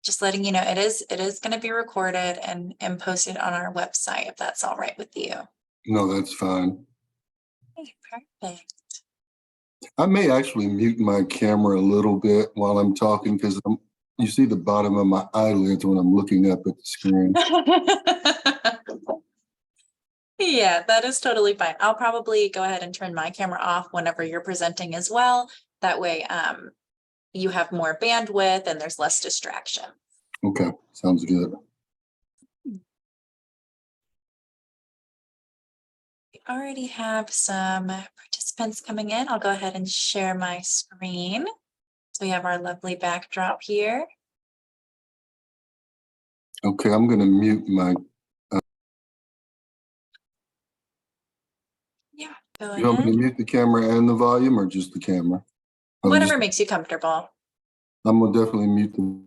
just letting you know it is going to be recorded and posted on our website if that's all right with you. No, that's fine. Okay, perfect. I may actually mute my camera a little bit while I'm talking because you see the bottom of my eyelids when I'm looking up at the screen. Yeah, that is totally fine. I'll probably go ahead and turn my camera off whenever you're presenting as well. That way, you have more bandwidth and there's less distraction. Okay, sounds good. We already have some participants coming in. I'll go ahead and share my screen. So we have our lovely backdrop here. Okay, I'm going to mute my. Yeah, go You want me ahead. to mute the camera and the volume, or just the camera? Whatever makes you comfortable. I'm gonna definitely mute the.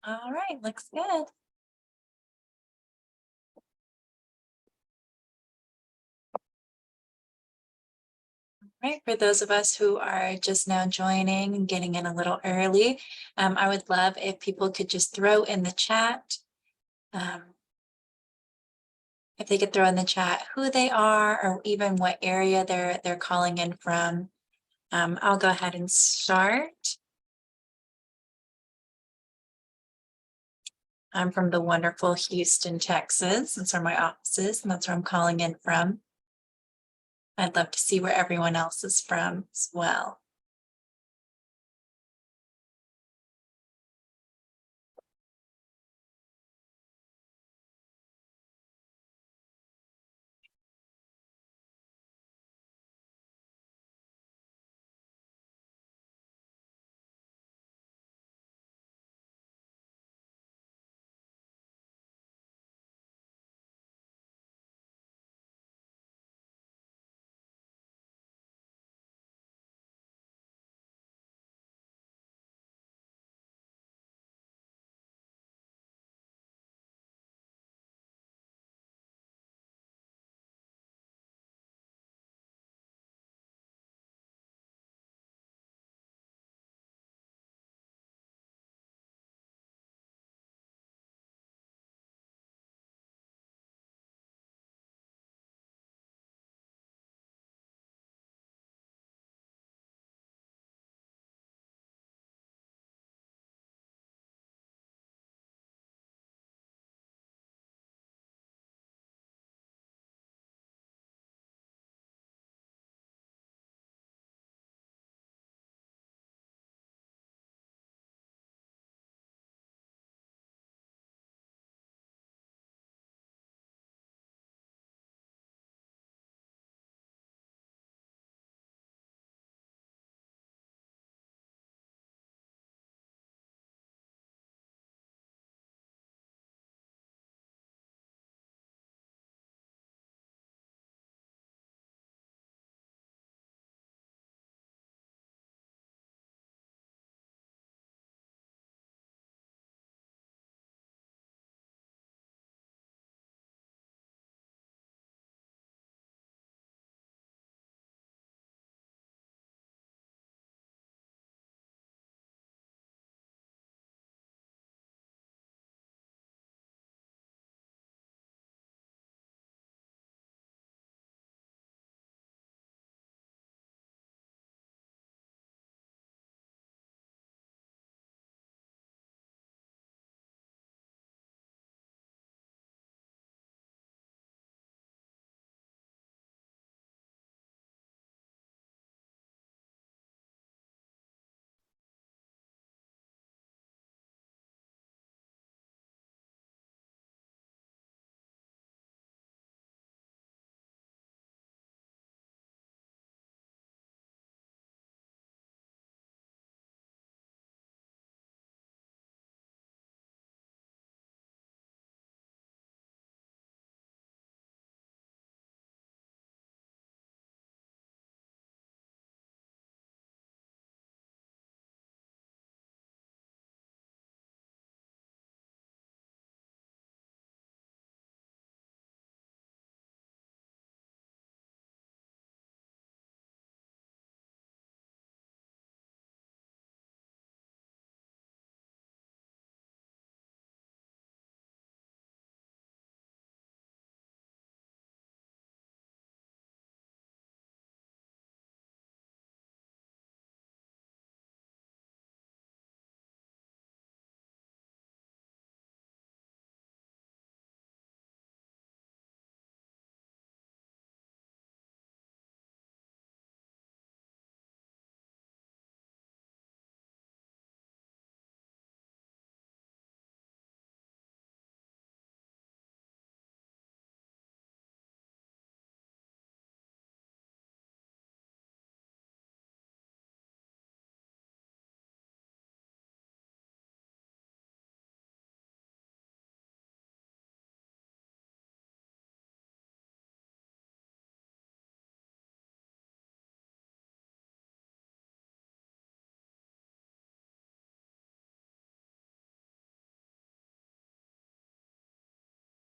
All right, looks good. Right, for those of us who are just now joining and getting in a little early, I would love if people could just throw in the chat, if they could throw in the chat who they are or even what area they're calling in from. I'll go ahead and start. I'm from the wonderful Houston, Texas. That's where my office is, and that's where I'm calling in from. I'd love to see where everyone else is from as well.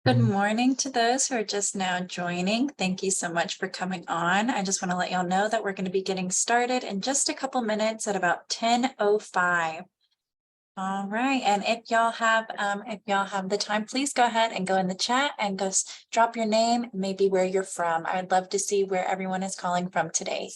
Good morning to those who are just now joining. Thank you so much for coming on. I just want to let y'all know that we're going to be getting started in just a couple minutes at about 10:05. All right, and if y'all have the time, please go ahead and go in the chat and drop your name, maybe where you're from. I'd love to see where everyone is calling from today.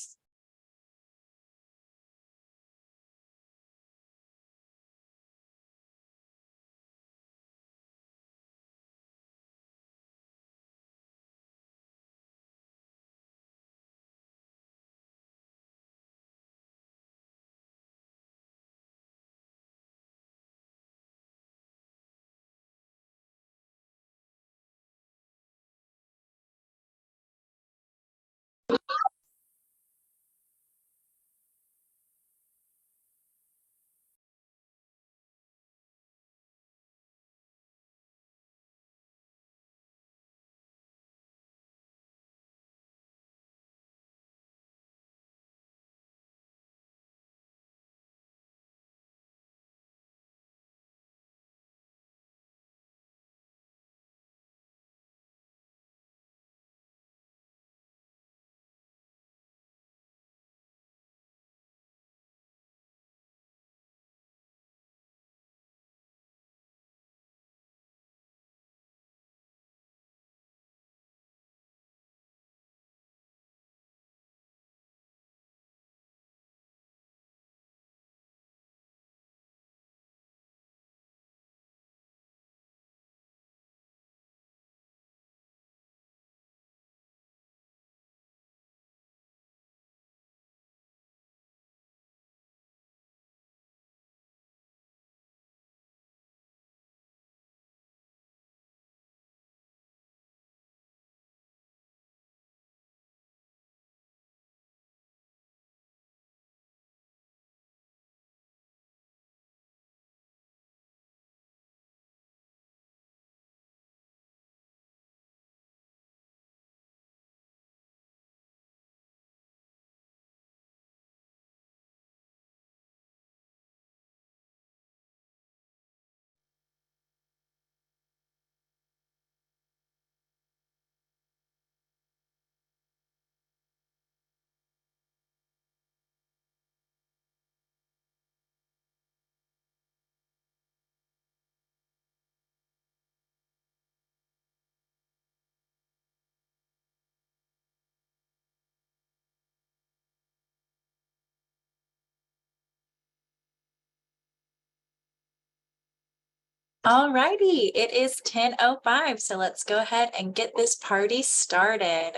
All righty, it is 10:05, so let's go ahead and get this party started.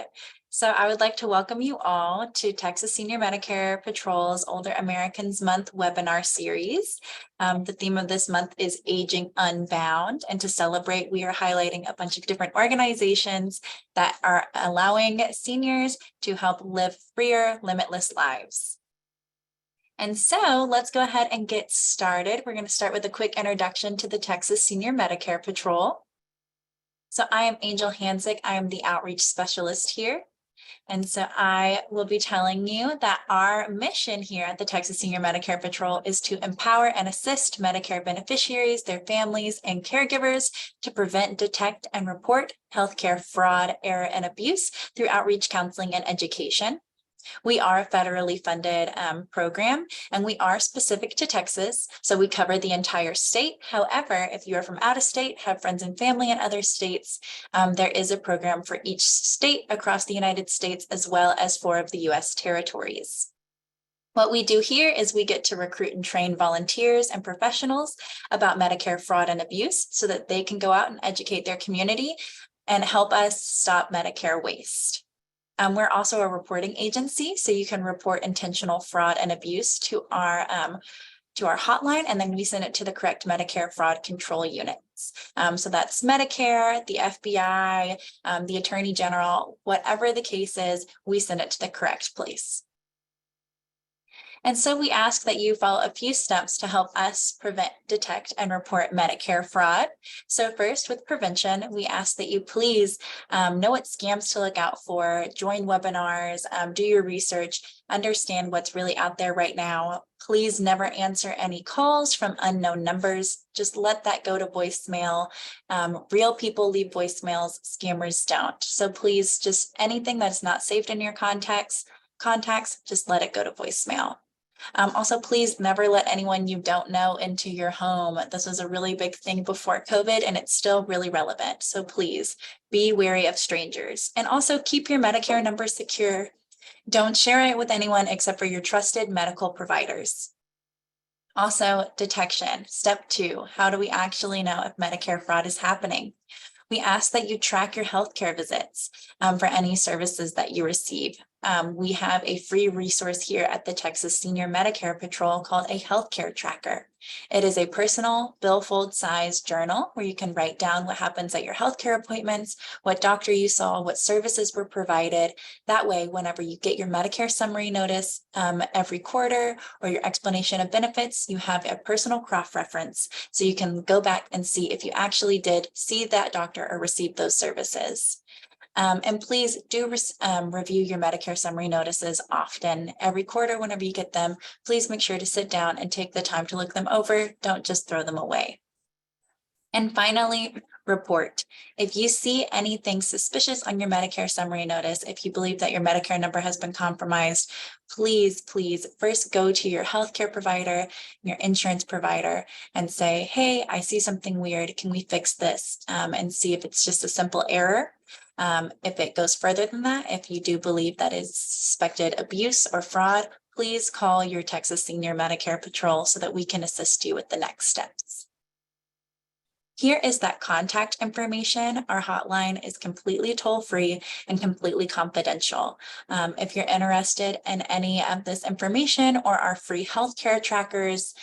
So I would like to welcome you all to Texas Senior Medicare Patrol's Older Americans Month webinar series. The theme of this month is Aging Unbound, and to celebrate, we are highlighting a bunch of different organizations that are allowing seniors to help live freer, limitless lives. And so let's go ahead and get started. We're going to start with a quick introduction to the Texas Senior Medicare Patrol. So I am Angel Hansick. I am the outreach specialist here. And so I will be telling you that our mission here at the Texas Senior Medicare Patrol is to empower and assist Medicare beneficiaries, their families, and caregivers to prevent, detect, and report healthcare fraud, error, and abuse through outreach, counseling, and education. We are a federally funded program, and we are specific to Texas, so we cover the entire state. However, if you are from out of state, have friends and family in other states, there is a program for each state across the United States, as well as 4 of the U.S. territories. What we do here is we get to recruit and train volunteers and professionals about Medicare fraud and abuse so that they can go out and educate their community and help us stop Medicare waste. We're also a reporting agency, so you can report intentional fraud and abuse to our hotline, and then we send it to the correct Medicare fraud control units. So that's Medicare, the FBI, the Attorney General, whatever the case is, we send it to the correct place. And so we ask that you follow a few steps to help us prevent, detect, and report Medicare fraud. So first, with prevention, we ask that you please know what scams to look out for, join webinars, do your research, understand what's really out there right now. Please never answer any calls from unknown numbers. Just let that go to voicemail. Real people leave voicemails, scammers don't. So please, just anything that's not saved in your contacts, just let it go to voicemail. Also, please never let anyone you don't know into your home. This was a really big thing before COVID, and it's still really relevant. So please be wary of strangers. And also keep your Medicare number secure. Don't share it with anyone except for your trusted medical providers. Also, detection. Step 2, how do we actually know if Medicare fraud is happening? We ask that you track your healthcare visits for any services that you receive. We have a free resource here at the Texas Senior Medicare Patrol called a healthcare tracker. It is a personal billfold size journal where you can write down what happens at your healthcare appointments, what doctor you saw, what services were provided. That way, whenever you get your Medicare summary notice every quarter or your explanation of benefits, you have a personal cross-reference. So you can go back and see if you actually did see that doctor or receive those services. And please do review your Medicare summary notices often. Every quarter, whenever you get them, please make sure to sit down and take the time to look them over. Don't just throw them away. And finally, report. If you see anything suspicious on your Medicare summary notice, if you believe that your Medicare number has been compromised, please first go to your healthcare provider, your insurance provider, and say, hey, I see something weird. Can we fix this? And see if it's just a simple error. If it goes further than that, if you do believe that is suspected abuse or fraud, please call your Texas Senior Medicare Patrol so that we can assist you with the next steps. Here is that contact information. Our hotline is completely toll-free and completely confidential. If you're interested in any of this information or our free healthcare trackers,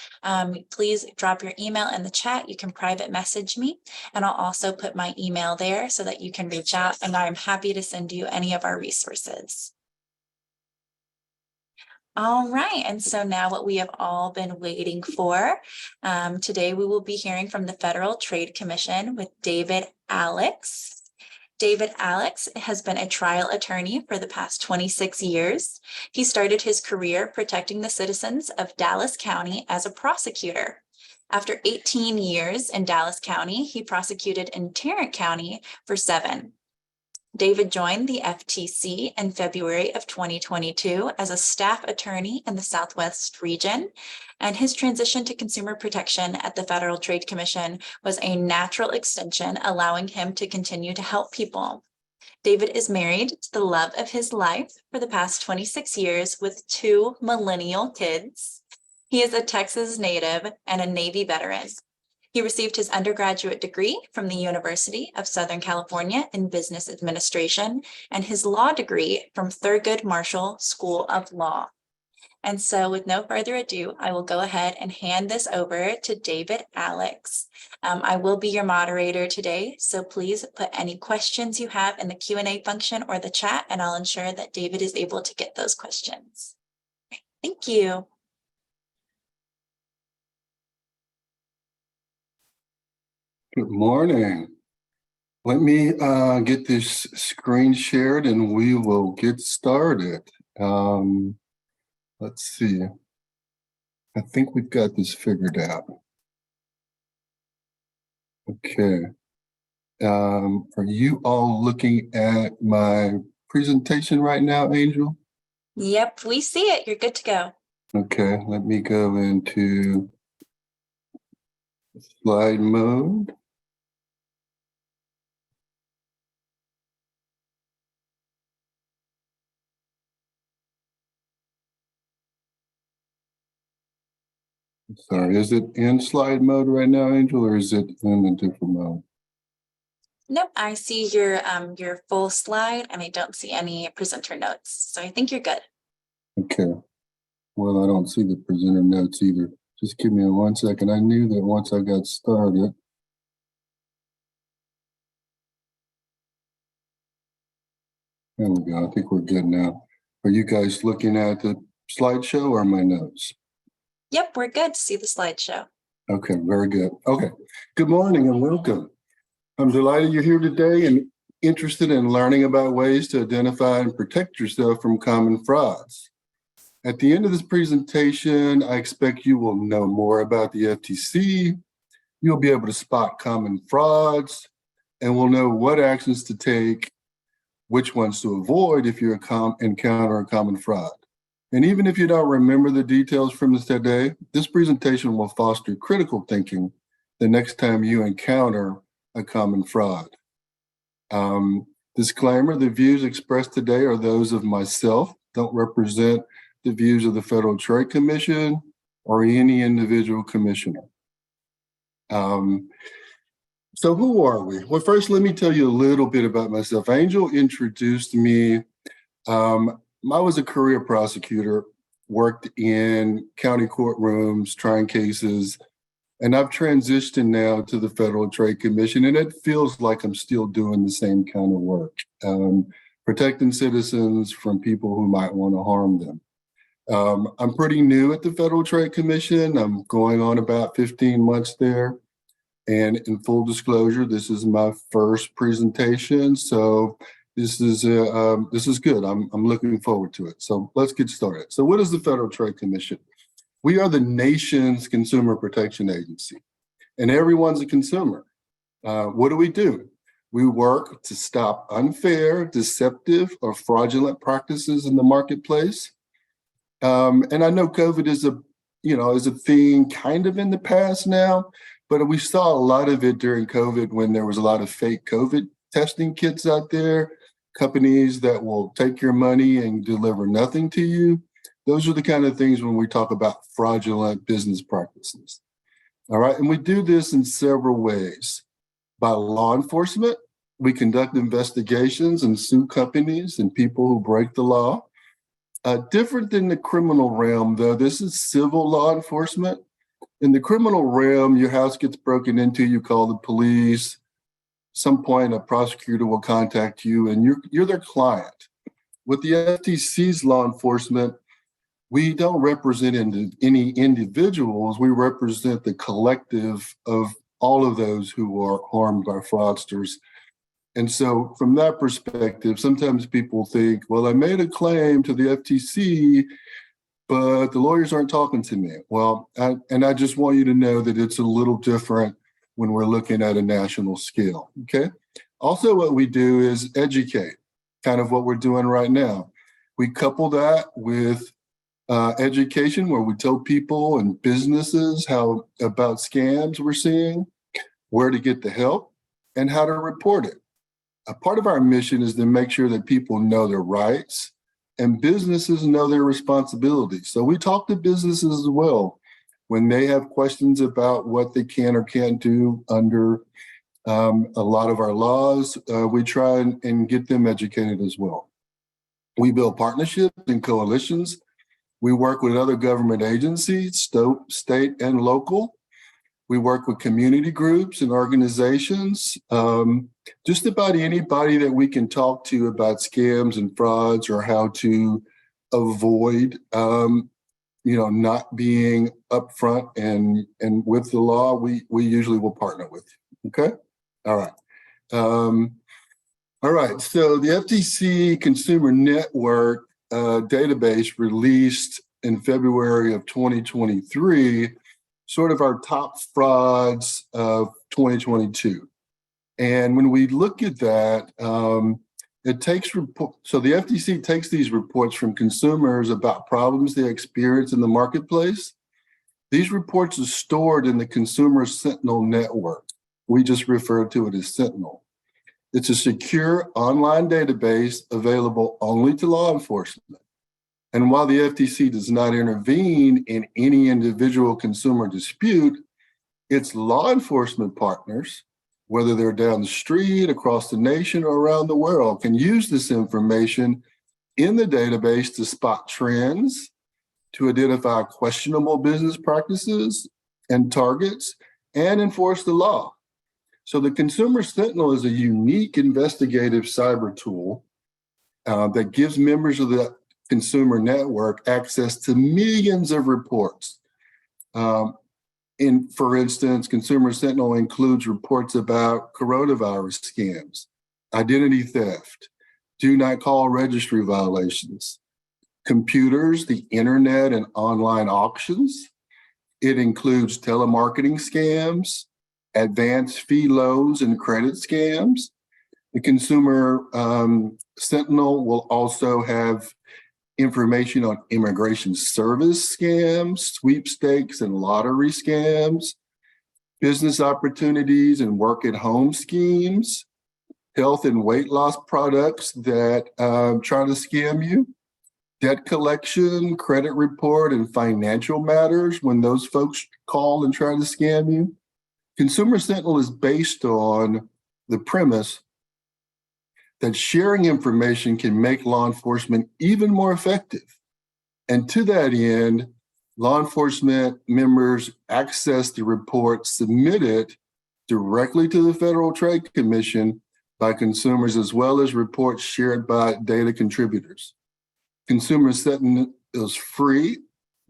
please drop your email in the chat. You can private message me, and I'll also put my email there so that you can reach out, and I'm happy to send you any of our resources. All right, and so now what we have all been waiting for. Today we will be hearing from the Federal Trade Commission with David Alex. David Alex has been a trial attorney for the past 26 years. He started his career protecting the citizens of Dallas County as a prosecutor. After 18 years in Dallas County, he prosecuted in Tarrant County for 7. David joined the FTC in February of 2022 as a staff attorney in the Southwest region, and his transition to consumer protection at the Federal Trade Commission was a natural extension, allowing him to continue to help people. David is married to the love of his life for the past 26 years with 2 millennial kids. He is a Texas native and a Navy veteran. He received his undergraduate degree from the University of Southern California in Business Administration and his law degree from Thurgood Marshall School of Law. And so with no further ado, I will go ahead and hand this over to David Alex. I will be your moderator today, so please put any questions you have in the Q&A function or the chat, and I'll ensure that David is able to get those questions. Thank you. Good morning. Let me get this screen shared and we will get started. Let's see. I think we've got this figured out. Okay. Are you all looking at my presentation right now, Angel? Yep, we see it. You're good to go. Okay, let me go into slide mode. Sorry, is it in slide mode right now, Angel, or is it in a different mode? Nope, I see your full slide and I don't see any presenter notes. So I think you're good. Okay. Well, I don't see the presenter notes either. Just give me 1 second. I knew that once I got started. There we go. I think we're good now. Are you guys looking at the slideshow or my notes? Yep, we're good to see the slideshow. Okay, very good. Okay, good morning and welcome. I'm delighted you're here today and interested in learning about ways to identify and protect yourself from common frauds. At the end of this presentation, I expect you will know more about the FTC. You'll be able to spot common frauds and will know what actions to take, which ones to avoid if you encounter a common fraud. And even if you don't remember the details from today, this presentation will foster critical thinking the next time you encounter a common fraud. Disclaimer, the views expressed today are those of myself, don't represent the views of the Federal Trade Commission or any individual commissioner. So who are we? Well, first, let me tell you a little bit about myself. Angel introduced me. I was a career prosecutor, worked in county courtrooms, trying cases, and I've transitioned now to the Federal Trade Commission, and it feels like I'm still doing the same kind of work, protecting citizens from people who might want to harm them. I'm pretty new at the Federal Trade Commission. I'm going on about 15 months there. And in full disclosure, this is my first presentation, so this is good. I'm looking forward to it. So let's get started. So what is the Federal Trade Commission? We are the nation's consumer protection agency, and everyone's a consumer. What do? We work to stop unfair, deceptive, or fraudulent practices in the marketplace. And I know COVID is a thing kind of in the past now, but we saw a lot of it during COVID when there was a lot of fake COVID testing kits out there, companies that will take your money and deliver nothing to you. Those are the kind of things when we talk about fraudulent business practices. All right, and we do this in several ways. By law enforcement, we conduct investigations and sue companies and people who break the law. Different than the criminal realm, though, this is civil law enforcement. In the criminal realm, your house gets broken into, you call the police. Some point, a prosecutor will contact you, and you're their client. With the FTC's law enforcement, we don't represent any individuals. We represent the collective of all of those who are harmed by fraudsters. And so from that perspective, sometimes people think, well, I made a claim to the FTC, but the lawyers aren't talking to me. Well, I just want you to know that it's a little different when we're looking at a national scale, okay? Also, what we do is educate, kind of what we're doing right now. We couple that with education, where we tell people and businesses about scams we're seeing, where to get the help, and how to report it. A part of our mission is to make sure that people know their rights and businesses know their responsibilities. So we talk to businesses as well when they have questions about what they can or can't do under a lot of our laws. We try and get them educated as well. We build partnerships and coalitions. We work with other government agencies, state and local. We work with community groups and organizations, just about anybody that we can talk to about scams and frauds or how to avoid, not being upfront and with the law. We usually will partner with you. Okay. All right. All right. So the FTC Consumer Network database released in February of 2023. Sort of our top frauds of 2022. And when we look at that, so the FTC takes these reports from consumers about problems they experience in the marketplace. These reports are stored in the Consumer Sentinel network. We just refer to it as Sentinel. It's a secure online database available only to law enforcement. And while the FTC does not intervene in any individual consumer dispute, its law enforcement partners, whether they're down the street, across the nation, or around the world, can use this information in the database to spot trends, to identify questionable business practices and targets, and enforce the law. So the Consumer Sentinel is a unique investigative cyber tool that gives members of the consumer network access to millions of reports. For instance, Consumer Sentinel includes reports about coronavirus scams, identity theft, do not call registry violations, computers, the internet, and online auctions. It includes telemarketing scams, advanced fee loans and credit scams. The Consumer Sentinel will also have information on immigration service scams, sweepstakes and lottery scams, business opportunities and work at home schemes, health and weight loss products that try to scam you, debt collection, credit report, and financial matters when those folks call and try to scam you. Consumer Sentinel is based on the premise that sharing information can make law enforcement even more effective. And to that end, law enforcement members access the report submitted directly to the Federal Trade Commission by consumers, as well as reports shared by data contributors. Consumer Sentinel is free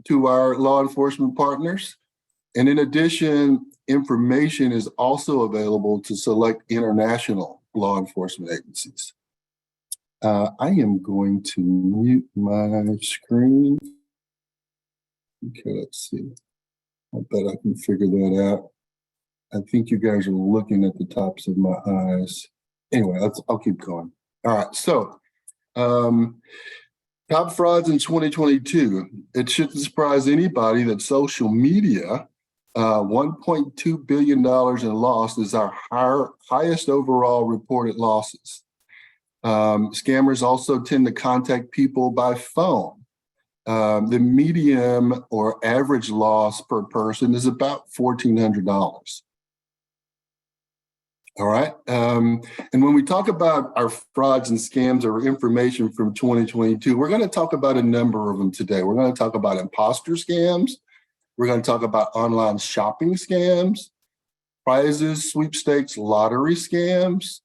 to our law enforcement partners. And in addition, information is also available to select international law enforcement agencies. I am going to mute my screen. Okay, let's see. I bet I can figure that out. I think you guys are looking at the tops of my eyes. Anyway, I'll keep going. All right, so top frauds in 2022. It shouldn't surprise anybody that social media, $1.2 billion in loss is our highest overall reported losses. Scammers also tend to contact people by phone. The median or average loss per person is about $1,400. All right. And when we talk about our frauds and scams or information from 2022, we're going to talk about a number of them today. We're going to talk about imposter scams. We're going to talk about online shopping scams, prizes, sweepstakes, lottery scams,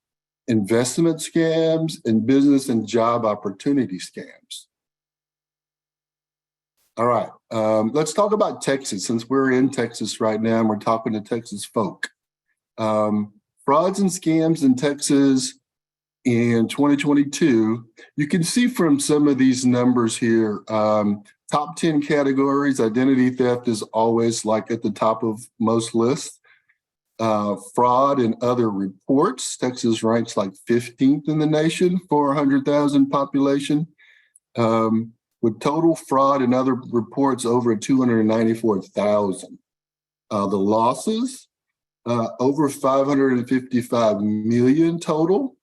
investment scams, and business and job opportunity scams. All right, let's talk about Texas, since we're in Texas right now and we're talking to Texas folk. Frauds and scams in Texas in 2022, you can see from some of these numbers here, top 10 categories, identity theft is always like at the top of most lists. Fraud and other reports, Texas ranks like 15th in the nation for 100,000 population. With total fraud and other reports over 294,000. The losses, over 555 million total,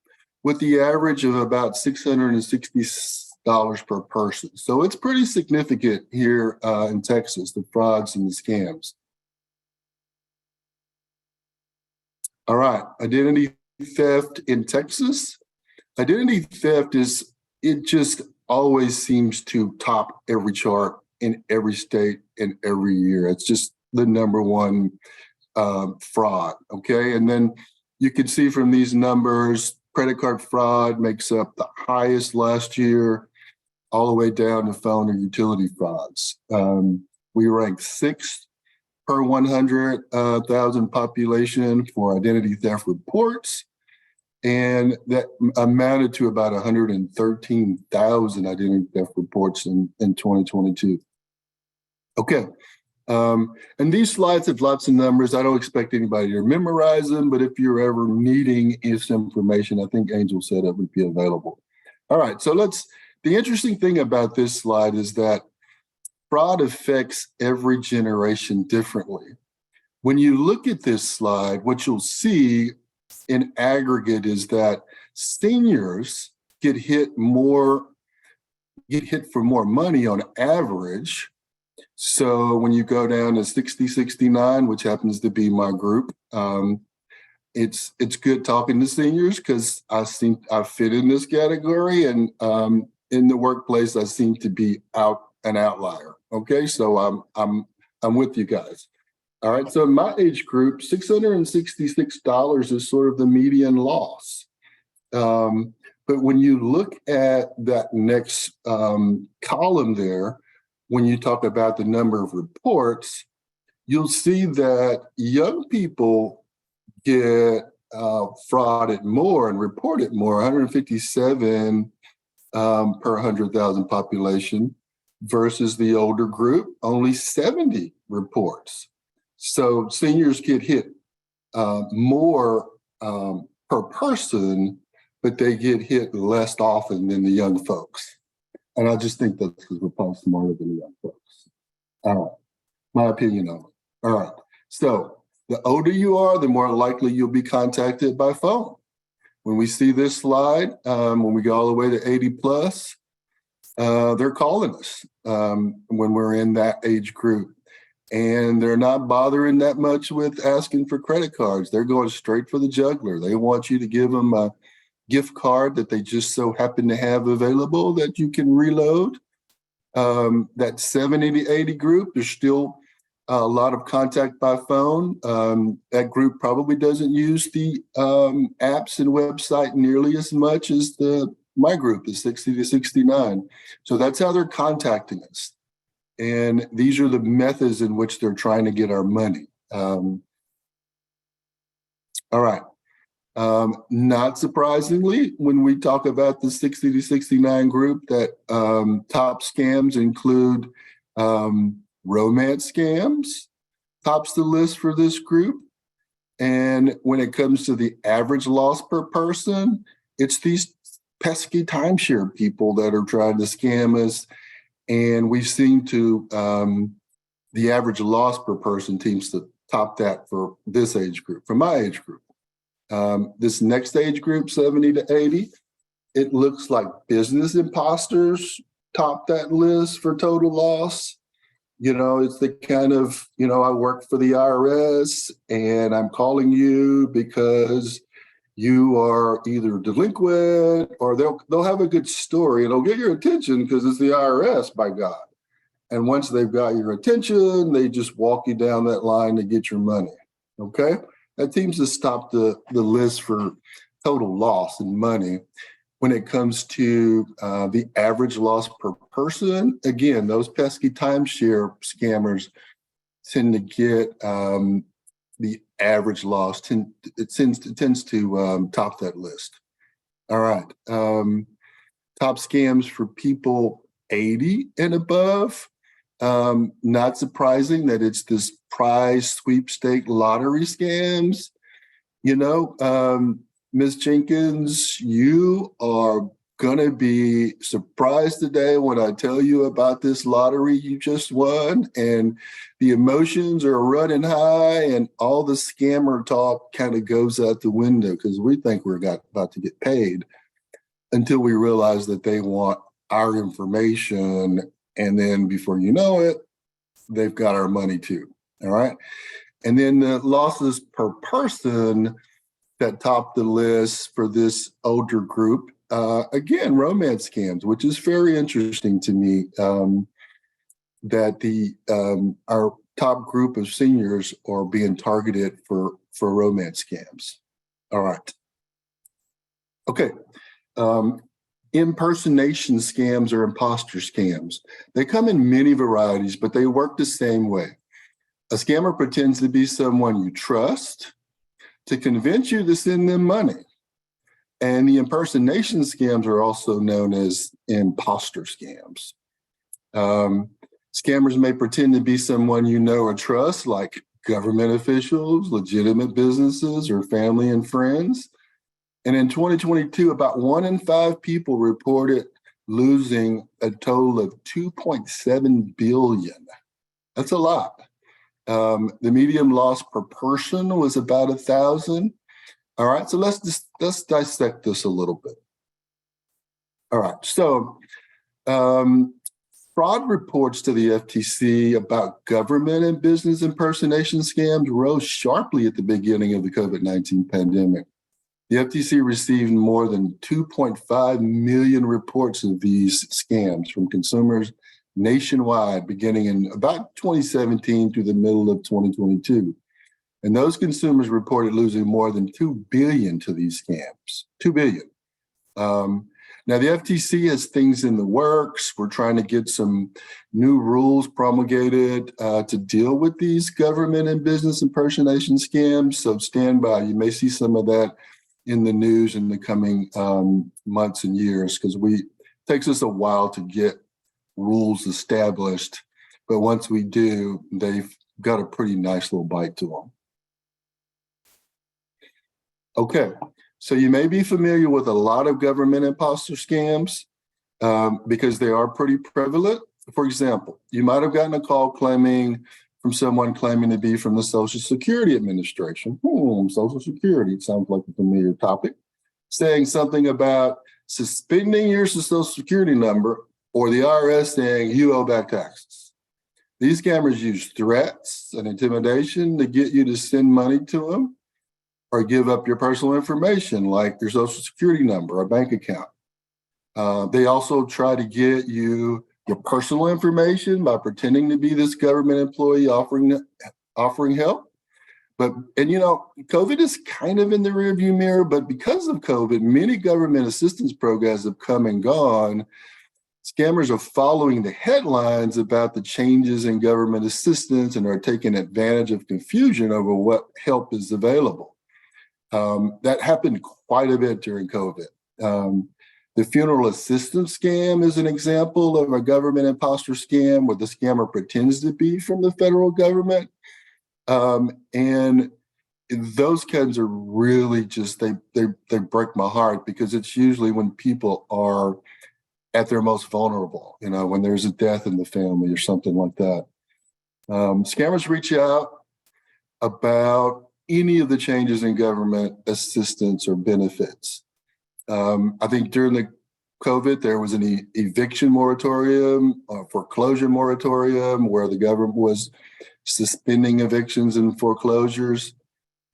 with the average of about $660 per person. So it's pretty significant here in Texas, the frauds and the scams. All right, identity theft in Texas. Identity theft it just always seems to top every chart in every state and every year. It's just the number one fraud, okay? And then you can see from these numbers, credit card fraud makes up the highest last year, all the way down to phone and utility frauds. We ranked 6th per 100,000 population for identity theft reports, and that amounted to about 113,000 identity theft reports in 2022. Okay, and these slides have lots of numbers. I don't expect anybody to memorize them, but if you're ever needing this information, I think Angel said it would be available. All right, so the interesting thing about this slide is that fraud affects every generation differently. When you look at this slide, what you'll see in aggregate is that seniors get hit for more money on average. So when you go down to 60, 69, which happens to be my group, it's good talking to seniors because I fit in this category, and in the workplace I seem to be an outlier. Okay, so I'm with you guys. All right, so in my age group, $666 is sort of the median loss. But when you look at that next column there, when you talk about the number of reports, you'll see that young people get frauded more and reported more, 157 per 100,000 population, versus the older group, only 70 reports. So seniors get hit more per person, but they get hit less often than the young folks. And I just think that's because we're probably smarter than the young folks. All right, my opinion on it. All right, so the older you are, the more likely you'll be contacted by phone. When we see this slide, when we go all the way to 80 plus, they're calling us when we're in that age group. And they're not bothering that much with asking for credit cards. They're going straight for the jugular. They want you to give them a gift card that they just so happen to have available that you can reload. That 70 to 80 group, there's still a lot of contact by phone. That group probably doesn't use the apps and website nearly as much as my group, the 60 to 69. So that's how they're contacting us. And these are the methods in which they're trying to get our money. All right. Not surprisingly, when we talk about the 60 to 69 group, that top scams include romance scams, tops the list for this group. And when it comes to the average loss per person, it's these pesky timeshare people that are trying to scam us. And we've seen the average loss per person seems to top that for this age group, for my age group. This next age group, 70 to 80, it looks like business imposters top that list for total loss. You know, it's the kind of, I work for the IRS and I'm calling you because you are either delinquent or they'll have a good story and it'll get your attention because it's the IRS, by God. And once they've got your attention, they just walk you down that line to get your money. Okay? That seems to stop the list for total loss in money. When it comes to the average loss per person, again, those pesky timeshare scammers tend to get the average loss. It tends to top that list. All right. Top scams for people 80 and above. Not surprising that it's this prize sweepstake lottery scams. Ms. Jenkins, you are going to be surprised today when I tell you about this lottery you just won, and the emotions are running high and all the scammer talk kind of goes out the window because we think we're about to get paid until we realize that they want our information. And then before you know it, they've got our money too. All right. And then the losses per person that top the list for this older group, again, romance scams, which is very interesting to me, that our top group of seniors are being targeted for romance scams. All right. Okay. Impersonation scams or imposter scams. They come in many varieties, but they work the same way. A scammer pretends to be someone you trust to convince you to send them money. And the impersonation scams are also known as imposter scams. Scammers may pretend to be someone you know or trust, like government officials, legitimate businesses, or family and friends. And in 2022, about 1 in 5 people reported losing a total of $2.7 billion. That's a lot. The median loss per person was about 1,000. All right, so let's dissect this a little bit. All right, so fraud reports to the FTC about government and business impersonation scams rose sharply at the beginning of the COVID-19 pandemic. The FTC received more than 2.5 million reports of these scams from consumers nationwide, beginning in about 2017 through the middle of 2022. And those consumers reported losing more than $2 billion to these scams, $2 billion. Now, the FTC has things in the works. We're trying to get some new rules promulgated to deal with these government and business impersonation scams. So stand by. You may see some of that in the news in the coming months and years, because it takes us a while to get rules established. But once we do, they've got a pretty nice little bite to them. Okay. So you may be familiar with a lot of government imposter scams because they are pretty prevalent. For example, you might have gotten a call from someone claiming to be from the Social Security Administration. Social Security, sounds like a familiar topic. Saying something about suspending your Social Security number, or the IRS saying you owe back taxes. These scammers use threats and intimidation to get you to send money to them, or give up your personal information like your Social Security number or bank account. They also try to get your personal information by pretending to be this government employee offering help. COVID is kind of in the rearview mirror, but because of COVID, many government assistance programs have come and gone. Scammers are following the headlines about the changes in government assistance and are taking advantage of confusion over what help is available. That happened quite a bit during COVID. The funeral assistance scam is an example of a government imposter scam where the scammer pretends to be from the federal government. And those kinds are really just, they break my heart, because it's usually when people are at their most vulnerable, when there's a death in the family or something like that. Scammers reach out about any of the changes in government assistance or benefits. I think during the COVID, there was an eviction moratorium, foreclosure moratorium, where the government was suspending evictions and foreclosures.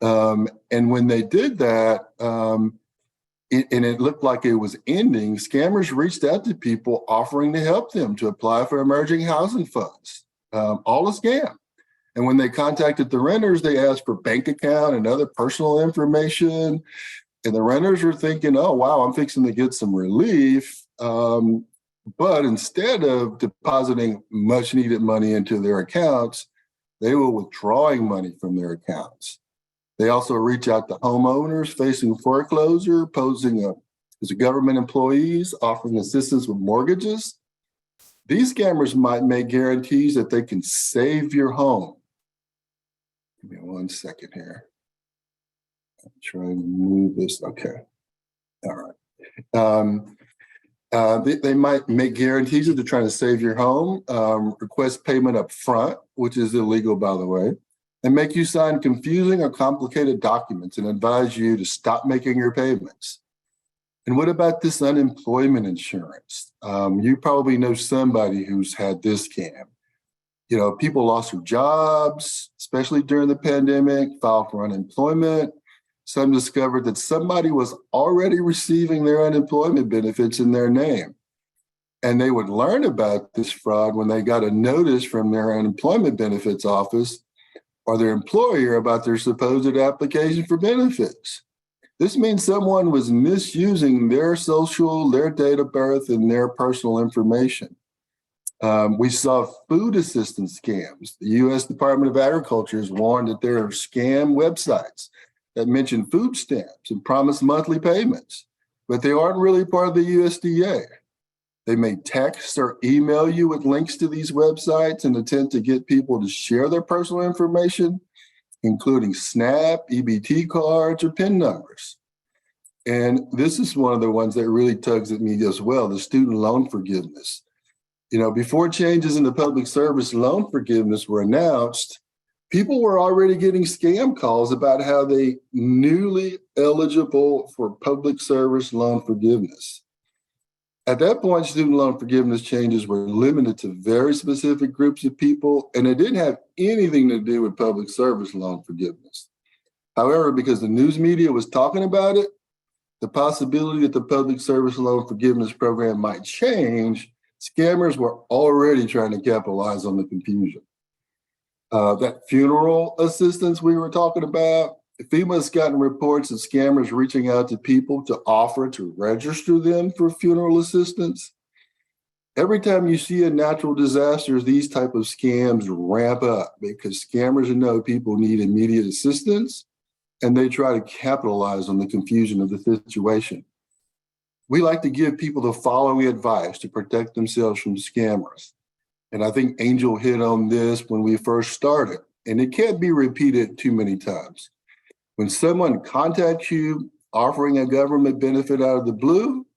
And when they did that, and it looked like it was ending, scammers reached out to people offering to help them to apply for emerging housing funds. All a scam. And when they contacted the renters, they asked for bank account and other personal information. And the renters were thinking, oh, wow, I'm fixing to get some relief. But instead of depositing much needed money into their accounts, they were withdrawing money from their accounts. They also reach out to homeowners facing foreclosure, posing as government employees, offering assistance with mortgages. These scammers might make guarantees that they can save your home. Give me 1 second here. I'm trying to move this. Okay. All right. They might make guarantees that they're trying to save your home, request payment up front, which is illegal, by the way, and make you sign confusing or complicated documents and advise you to stop making your payments. And what about this unemployment insurance? You probably know somebody who's had this scam. People lost their jobs, especially during the pandemic, filed for unemployment. Some discovered that somebody was already receiving their unemployment benefits in their name. And they would learn about this fraud when they got a notice from their unemployment benefits office or their employer about their supposed application for benefits. This means someone was misusing their social, their date of birth, and their personal information. We saw food assistance scams. The U.S. Department of Agriculture has warned that there are scam websites that mention food stamps and promise monthly payments, but they aren't really part of the USDA. They may text or email you with links to these websites and attempt to get people to share their personal information, including SNAP, EBT cards, or PIN numbers. And this is one of the ones that really tugs at me as well, the student loan forgiveness. Before changes in the public service loan forgiveness were announced, people were already getting scam calls about how they newly eligible for public service loan forgiveness. At that point, student loan forgiveness changes were limited to very specific groups of people, and it didn't have anything to do with public service loan forgiveness. However, because the news media was talking about it, the possibility that the public service loan forgiveness program might change, scammers were already trying to capitalize on the confusion. That funeral assistance we were talking about, FEMA's gotten reports of scammers reaching out to people to offer to register them for funeral assistance. Every time you see a natural disaster, these type of scams ramp up because scammers know people need immediate assistance and they try to capitalize on the confusion of the situation. We like to give people the following advice to protect themselves from scammers. And I think Angel hit on this when we first started, and it can't be repeated too many times. When someone contacts you offering a government benefit out of the blue,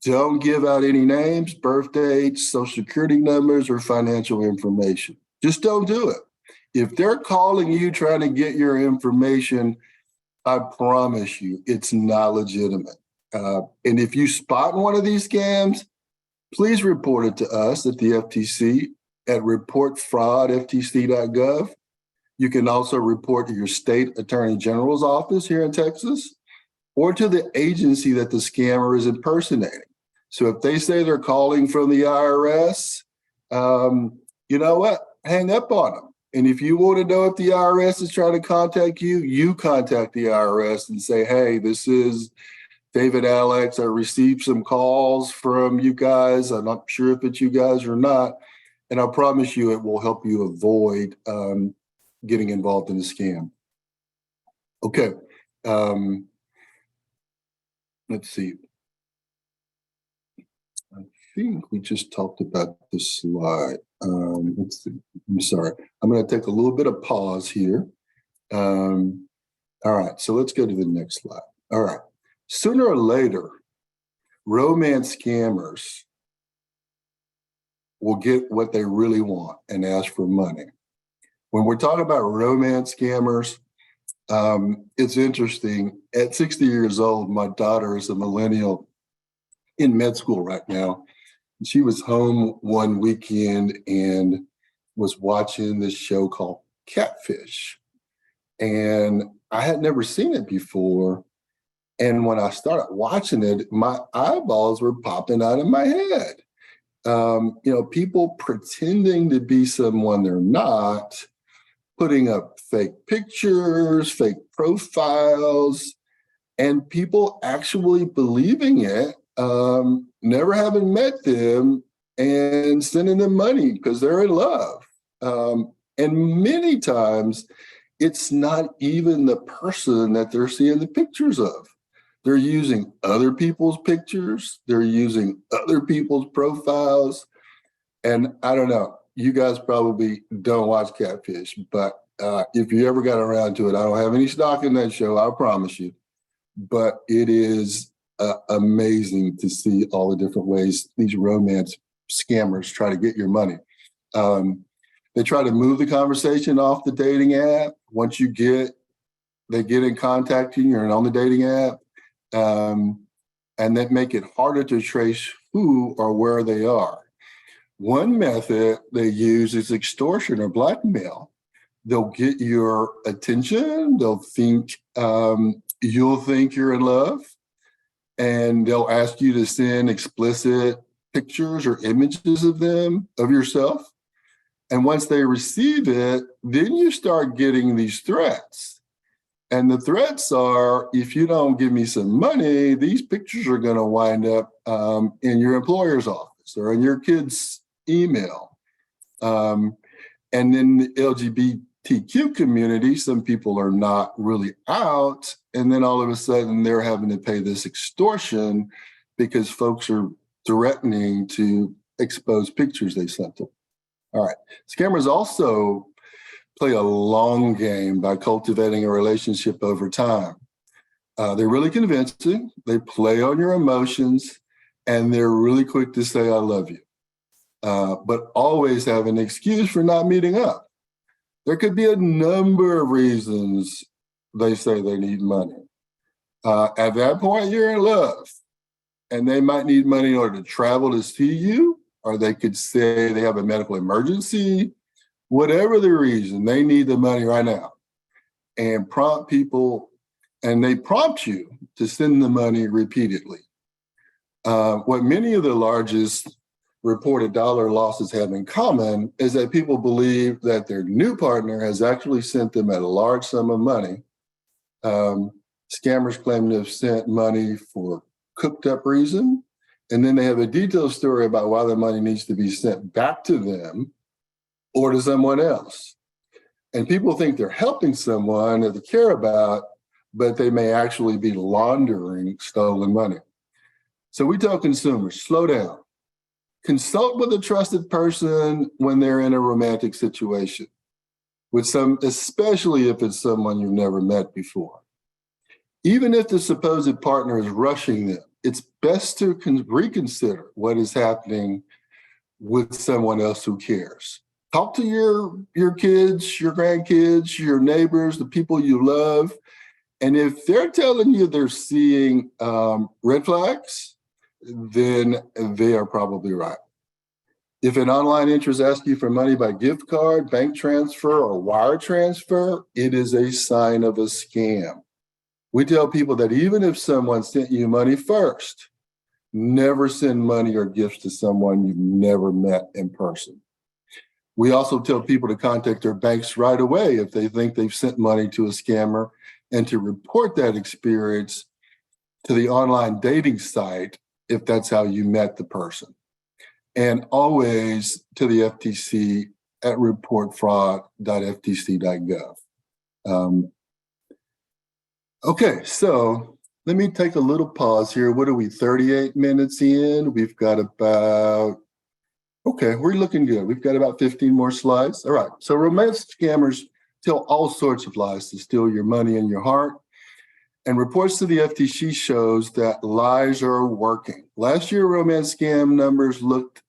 don't give out any names, birth dates, social security numbers, or financial information. Just don't do it. If they're calling you trying to get your information, I promise you it's not legitimate. And if you spot one of these scams, please report it to us at the FTC at reportfraud.ftc.gov. You can also report to your state attorney general's office here in Texas or to the agency that the scammer is impersonating. So if they say they're calling from the IRS, you know what? Hang up on them. And if you want to know if the IRS is trying to contact you, you contact the IRS and say, hey, this is David Alex. I received some calls from you guys. I'm not sure if it's you guys or not. And I promise you it will help you avoid getting involved in a scam. Okay. Let's see. I think we just talked about this slide. Let's see. I'm sorry. I'm going to take a little bit of pause here. All right. So let's go to the next slide. All right. Sooner or later, romance scammers will get what they really want and ask for money. When we're talking about romance scammers, it's interesting. At 60 years old, my daughter is a millennial in med school right now. She was home one weekend and was watching this show called Catfish. And I had never seen it before. And when I started watching it, my eyeballs were popping out of my head. People pretending to be someone they're not, putting up fake pictures, fake profiles, and people actually believing it, never having met them, and sending them money because they're in love. And many times, it's not even the person that they're seeing the pictures of. They're using other people's pictures. They're using other people's profiles. And I don't know, you guys probably don't watch Catfish, but if you ever got around to it, I don't have any stock in that show, I promise you. But it is amazing to see all the different ways these romance scammers try to get your money. They try to move the conversation off the dating app. Once they get in contact with you, you're on the dating app, and that make it harder to trace who or where they are. One method they use is extortion or blackmail. They'll get your attention. They'll think you'll think you're in love, and they'll ask you to send explicit pictures or images of yourself. And once they receive it, then you start getting these threats. And the threats are, if you don't give me some money, these pictures are going to wind up in your employer's office or in your kid's email. And in the LGBTQ community, some people are not really out. And then all of a sudden, they're having to pay this extortion because folks are threatening to expose pictures they sent them. All right. Scammers also play a long game by cultivating a relationship over time. They're really convincing. They play on your emotions, and they're really quick to say, I love you, but always have an excuse for not meeting up. There could be a number of reasons they say they need money. At that point, you're in love, and they might need money in order to travel to see you, or they could say they have a medical emergency. Whatever the reason, they need the money right now, and prompt people, and they prompt you to send the money repeatedly. What many of the largest reported dollar losses have in common is that people believe that their new partner has actually sent them a large sum of money Scammers claim to have sent money for cooked up reason. And then they have a detailed story about why the money needs to be sent back to them or to someone else. And people think they're helping someone that they care about, but they may actually be laundering stolen money. So we tell consumers, slow down. Consult with a trusted person when they're in a romantic situation, especially if it's someone you've never met before. Even if the supposed partner is rushing them, it's best to reconsider what is happening with someone else who cares. Talk to your kids, your grandkids, your neighbors, the people you love. And if they're telling you they're seeing red flags, then they are probably right. If an online interest asks you for money by gift card, bank transfer, or wire transfer, it is a sign of a scam. We tell people that even if someone sent you money first, never send money or gifts to someone you've never met in person. We also tell people to contact their banks right away if they think they've sent money to a scammer, and to report that experience to the online dating site if that's how you met the person. And always to the FTC at reportfraud.ftc.gov. Okay, so let me take a little pause here. What are we, 38 minutes in? We've got about, okay, we're looking good. We've got about 15 more slides. All right, so romance scammers tell all sorts of lies to steal your money and your heart. And reports to the FTC shows that lies are working. Last year, romance scam numbers looked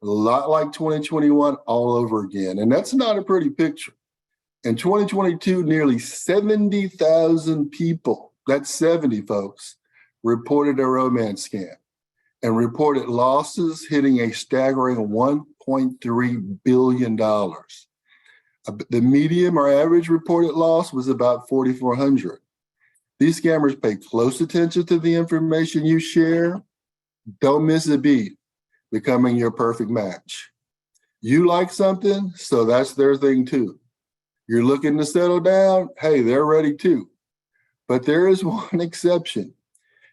a lot like 2021 all over again. And that's not a pretty picture. In 2022, nearly 70,000 people, that's 70 folks, reported a romance scam and reported losses hitting a staggering $1.3 billion. The median or average reported loss was about $4,400. These scammers pay close attention to the information you share. Don't miss a beat, becoming your perfect match. You like something, so that's their thing too. You're looking to settle down, hey, they're ready too. But there is one exception.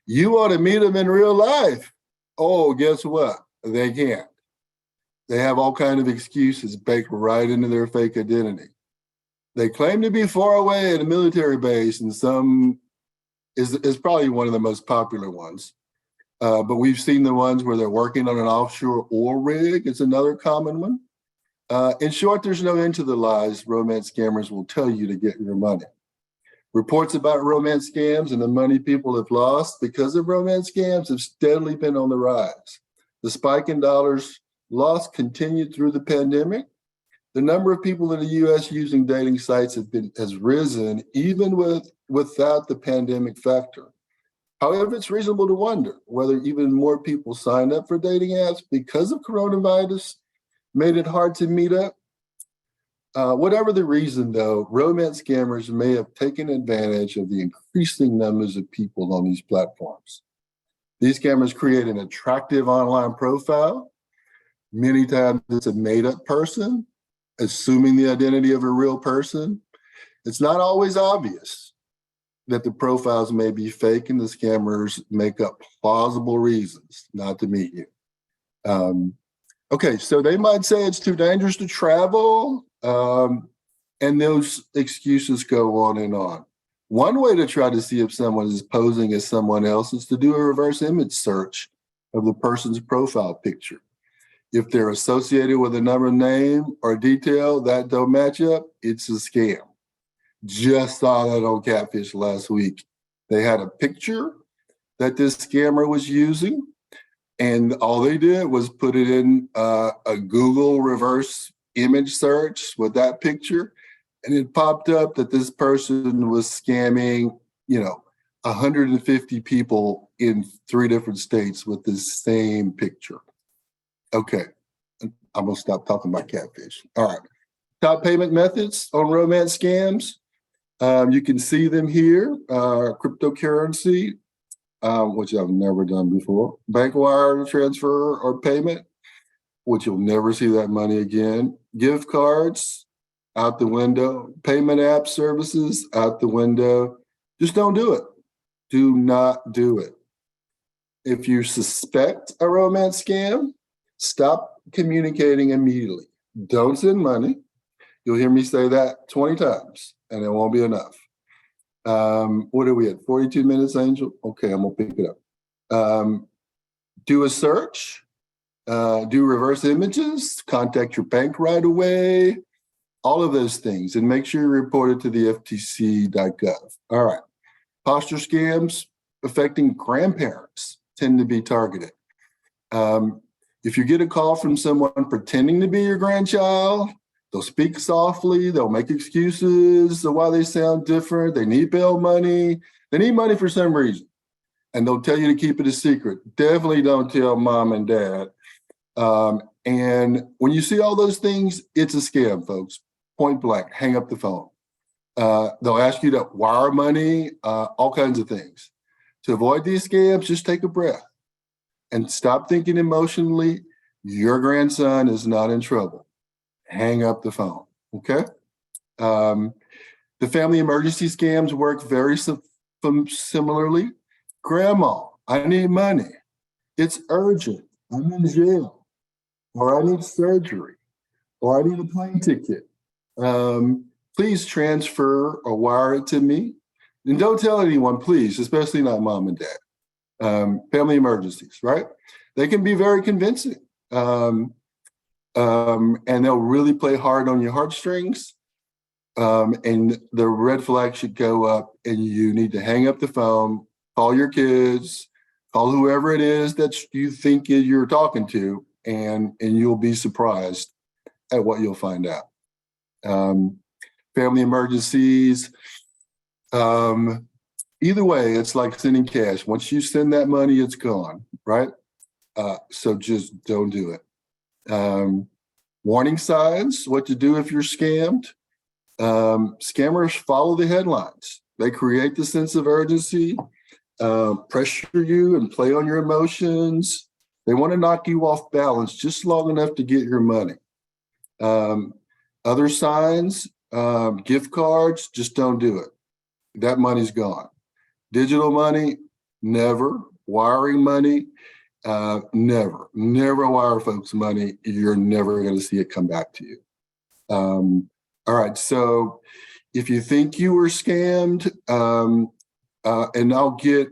You want to meet them in real life. Oh, guess what? They can't. They have all kinds of excuses baked right into their fake identity. They claim to be far away at a military base, and some is probably one of the most popular ones. But we've seen the ones where they're working on an offshore oil rig. It's another common one. In short, there's no end to the lies romance scammers will tell you to get your money. Reports about romance scams and the money people have lost because of romance scams have steadily been on the rise. The spike in dollars lost continued through the pandemic. The number of people in the U.S. using dating sites has risen even without the pandemic factor. However, it's reasonable to wonder whether even more people signed up for dating apps because of coronavirus, made it hard to meet up. Whatever the reason, though, romance scammers may have taken advantage of the increasing numbers of people on these platforms. These scammers create an attractive online profile. Many times it's a made-up person, assuming the identity of a real person. It's not always obvious that the profiles may be fake, and the scammers make up plausible reasons not to meet you. Okay, so they might say it's too dangerous to travel, and those excuses go on and on. One way to try to see if someone is posing as someone else is to do a reverse image search of the person's profile picture. If they're associated with another name or detail that don't match up, it's a scam. Just saw that on Catfish last week. They had a picture that this scammer was using, and all they did was put it in a Google reverse image search with that picture, and it popped up that this person was scamming, 150 people in 3 different states with the same picture. Okay, I'm gonna stop talking about Catfish. All right, top payment methods on romance scams. You can see them here, cryptocurrency, which I've never done before, bank wire transfer or payment, which you'll never see that money again, gift cards, out the window, payment app services, out the window, Just don't do it. Do not do it. If you suspect a romance scam, stop communicating immediately. Don't send money. You'll hear me say that 20 times, and it won't be enough. What are we at? 42 minutes, Angel? Okay, I'm gonna pick it up. Do a search, do reverse images, contact your bank right away, all of those things, and make sure you report it to the FTC.gov. All right. Posture scams affecting grandparents tend to be targeted. If you get a call from someone pretending to be your grandchild, they'll speak softly, they'll make excuses of why they sound different, they need bail money, they need money for some reason, and they'll tell you to keep it a secret. Definitely don't tell mom and dad. And when you see all those things, it's a scam, folks. Point blank, hang up the phone. They'll ask you to wire money, all kinds of things. To avoid these scams, just take a breath and stop thinking emotionally. Your grandson is not in trouble. Hang up the phone, okay? The family emergency scams work very similarly. Grandma, I need money. It's urgent. I'm in jail, or I need surgery, or I need a plane ticket. Please transfer or wire it to me. And don't tell anyone, please, especially not mom and dad. Family emergencies, right? They can be very convincing. And they'll really play hard on your heartstrings. And the red flag should go up, and you need to hang up the phone, call your kids, call whoever it is that you think you're talking to, and you'll be surprised at what you'll find out. Family emergencies, either way, it's like sending cash. Once you send that money, it's gone, right? So just don't do it. Warning signs, what to do if you're scammed. Scammers follow the headlines. They create the sense of urgency, pressure you and play on your emotions. They want to knock you off balance just long enough to get your money. Other signs, gift cards, just don't do it. That money's gone. Digital money, never. Wiring money, never. Never wire folks money. You're never going to see it come back to you. All right, so if you think you were scammed, and I'll get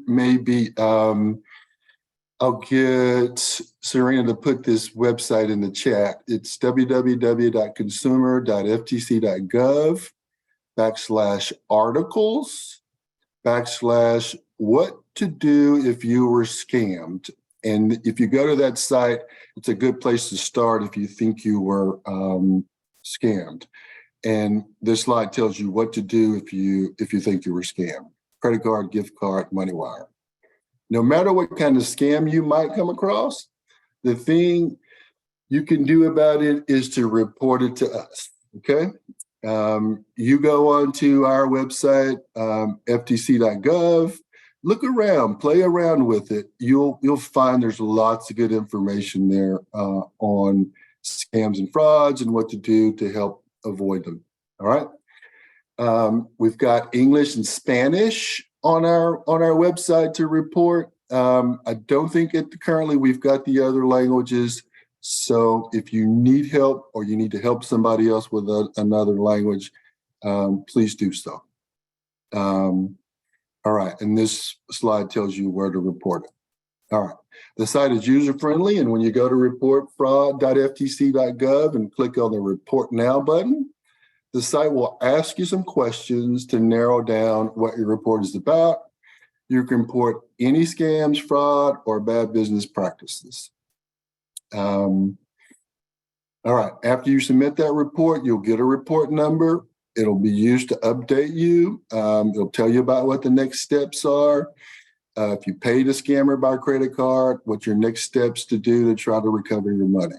Serena to put this website in the chat. It's www.consumer.ftc.gov/articles/what to do if you were scammed. And if you go to that site, it's a good place to start if you think you were scammed. And this slide tells you what to do if you think you were scammed. Credit card, gift card, money wire. No matter what kind of scam you might come across, the thing you can do about it is to report it to us, okay? You go onto our website, ftc.gov, look around, play around with it. You'll find there's lots of good information there on scams and frauds and what to do to help avoid them, all right? We've got English and Spanish on our website to report. I don't think currently we've got the other languages. So if you need help or you need to help somebody else with another language, please do so. All right, and this slide tells you where to report it. All right, the site is user-friendly, and when you go to report.fraud.ftc.gov and click on the Report Now button, the site will ask you some questions to narrow down what your report is about. You can report any scams, fraud, or bad business practices. All right, after you submit that report, you'll get a report number. It'll be used to update you. It'll tell you about what the next steps are. If you paid a scammer by credit card, what your next steps to do to try to recover your money.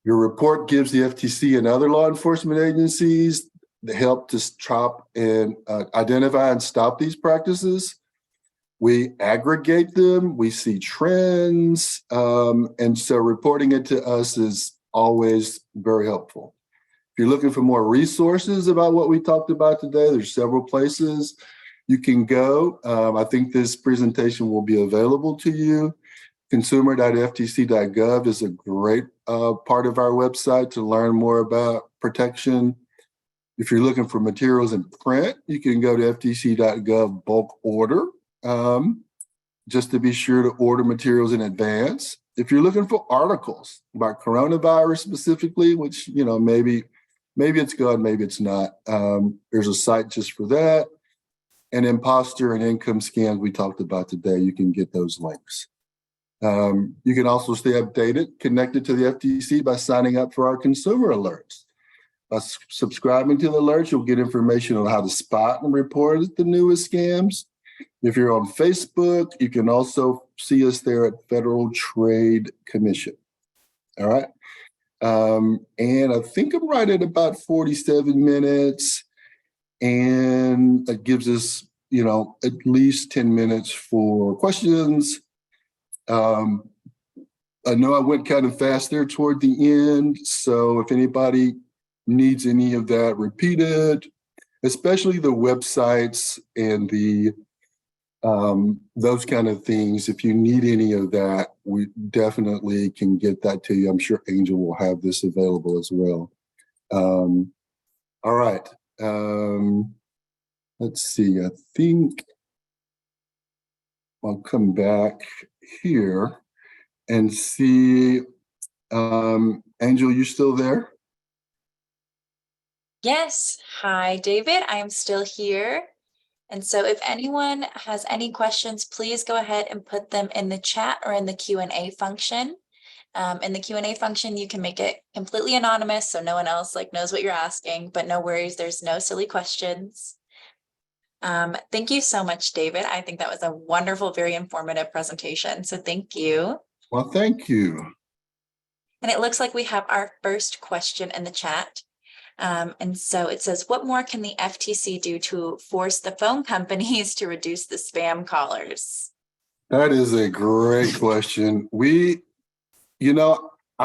Your report gives the FTC and other law enforcement agencies the help to stop and identify and stop these practices. We aggregate them, we see trends, and so reporting it to us is always very helpful. If you're looking for more resources about what we talked about today, there's several places you can go. I think this presentation will be available to you. Consumer.ftc.gov is a great part of our website to learn more about protection. If you're looking for materials in print, you can go to ftc.gov bulk order, just to be sure to order materials in advance. If you're looking for articles about coronavirus specifically, which, maybe it's good, maybe it's not, there's a site just for that. And imposter and income scams we talked about today, you can get those links. You can also stay updated, connected to the FTC by signing up for our consumer alerts. By subscribing to the alerts, you'll get information on how to spot and report the newest scams. If you're on Facebook, you can also see us there at Federal Trade Commission. All right. And I think I'm right at about 47 minutes. And that gives us, at least 10 minutes for questions. I know I went kind of fast there toward the end. So if anybody needs any of that repeated, especially the websites and the those kind of things, if you need any of that, we definitely can get that to you. I'm sure Angel will have this available as well. All right. Let's see. I think I'll come back here and see. Angel, you still there? Yes. Hi, David. I am still here. And so if anyone has any questions, please go ahead and put them in the chat or in the Q&A function. In the Q&A function, you can make it completely anonymous so no one else knows what you're asking, but no worries, there's no silly questions. Thank you so much, David. I think that was a wonderful, very informative presentation. So thank you. Well, thank you. And it looks like we have our first question in the chat. And so it says, what more can the FTC do to force the phone companies to reduce the spam callers? That is a great question. I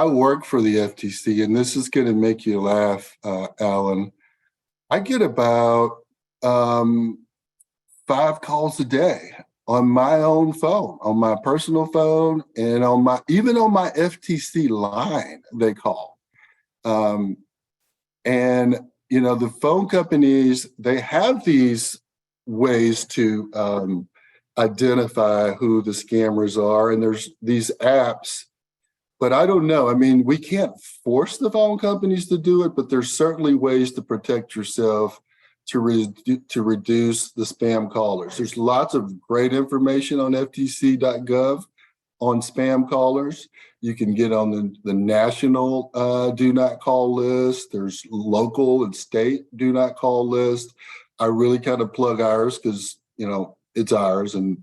work for the FTC, and this is going to make you laugh, Alan. I get about 5 calls a day on my own phone, on my personal phone, and even on my FTC line, they call. And, the phone companies, they have these ways to identify who the scammers are. And there's these apps, but I don't know. I mean, we can't force the phone companies to do it, but there's certainly ways to protect yourself to reduce the spam callers. There's lots of great information on ftc.gov on spam callers. You can get on the national do not call list. There's local and state do not call list. I really kind of plug ours because, it's ours and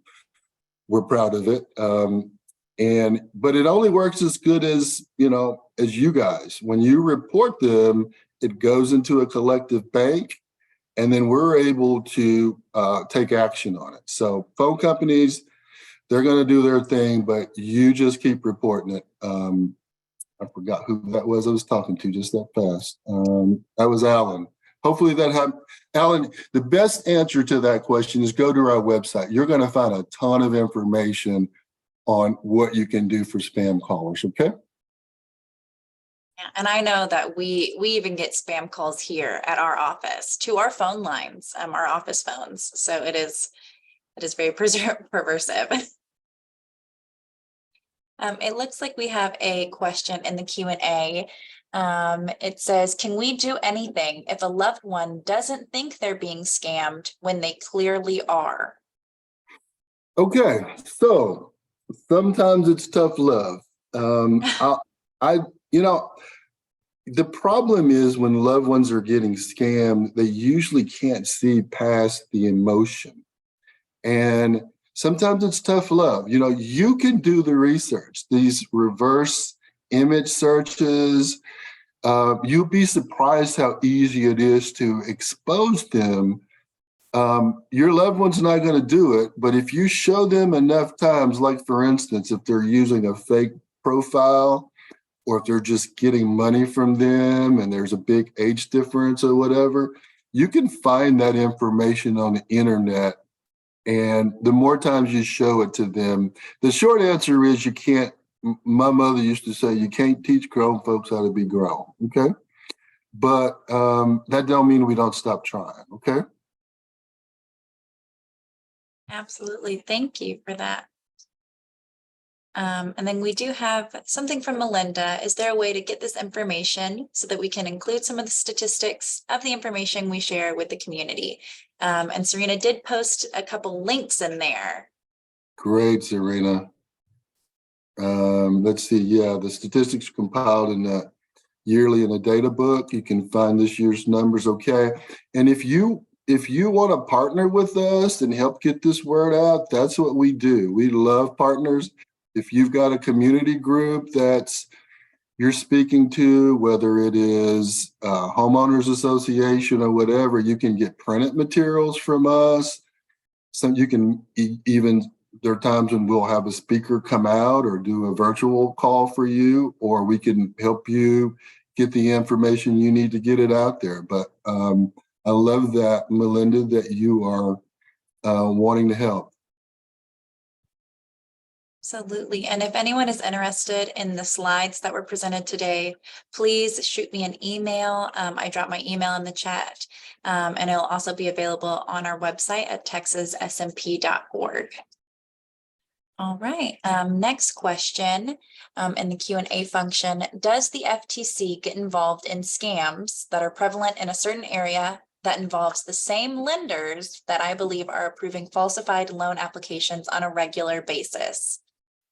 we're proud of it. But it only works as good as you guys. When you report them, it goes into a collective bank, and then we're able to take action on it. So phone companies, they're going to do their thing, but you just keep reporting it. I forgot who that was I was talking to just that fast. That was Alan. Hopefully that happened. Alan, the best answer to that question is go to our website. You're going to find a ton of information on what you can do for spam callers, okay? Yeah, and I know that we even get spam calls here at our office to our phone lines, our office phones. So it is very perversive. It looks like we have a question in the Q&A. It says, can we do anything if a loved one doesn't think they're being scammed when they clearly are? Okay, so sometimes it's tough love. The problem is when loved ones are getting scammed, they usually can't see past the emotion. And sometimes it's tough love. You can do the research, these reverse image searches. You'll be surprised how easy it is to expose them. Your loved one's not going to do it, but if you show them enough times, like for instance, if they're using a fake profile or if they're just getting money from them and there's a big age difference or whatever, you can find that information on the internet. And the more times you show it to them, the short answer is you can't. My mother used to say, you can't teach grown folks how to be grown. Okay. But that don't mean we don't stop trying. Okay. Absolutely. Thank you for that. And then we do have something from Melinda. Is there a way to get this information so that we can include some of the statistics of the information we share with the community? And Serena did post a couple links in there. Great, Serena. Let's see. Yeah, the statistics are compiled in the yearly in a data book. You can find this year's numbers. Okay. And if you want to partner with us and help get this word out, that's what we do. We love partners. If you've got a community group that's you're speaking to, whether it is a homeowners association or whatever, you can get printed materials from us. So you can even, there are times when we'll have a speaker come out or do a virtual call for you, or we can help you get the information you need to get it out there. But I love that, Melinda, that you are wanting to help. Absolutely. And if anyone is interested in the slides that were presented today, please shoot me an email. I dropped my email in the chat, and it'll also be available on our website at texassmp.org. All right. Next question in the Q&A function. Does the FTC get involved in scams that are prevalent in a certain area that involves the same lenders that I believe are approving falsified loan applications on a regular basis?